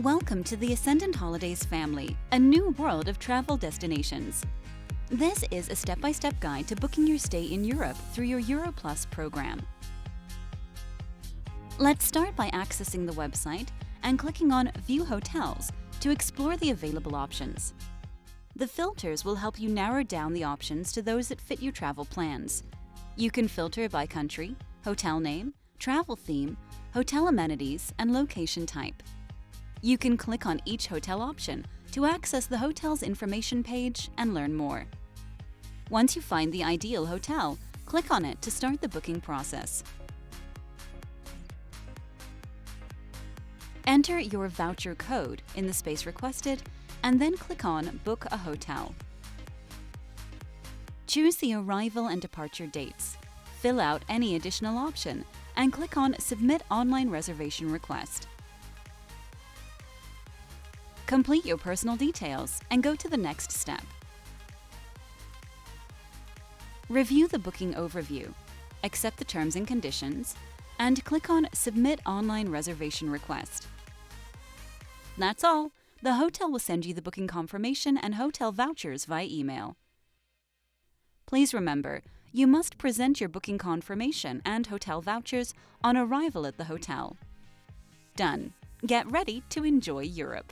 Welcome to the Ascendant Holidays family, a new world of travel destinations. This is a step-by-step guide to booking your stay in Europe through your EuroPlus program. Let's start by accessing the website and clicking on View Hotels to explore the available options. The filters will help you narrow down the options to those that fit your travel plans. You can filter by country, hotel name, travel theme, hotel amenities, and location type. You can click on each hotel option to access the hotel's information page and learn more. Once you find the ideal hotel, click on it to start the booking process. Enter your voucher code in the space requested and then click on Book a Hotel. Choose the arrival and departure dates, fill out any additional option, and click on Submit Online Reservation Request. Complete your personal details and go to the next step. Review the booking overview, accept the terms and conditions, and click on Submit Online Reservation Request. That's all. The hotel will send you the booking confirmation and hotel vouchers via email. Please remember, you must present your booking confirmation and hotel vouchers on arrival at the hotel. Done. Get ready to enjoy Europe.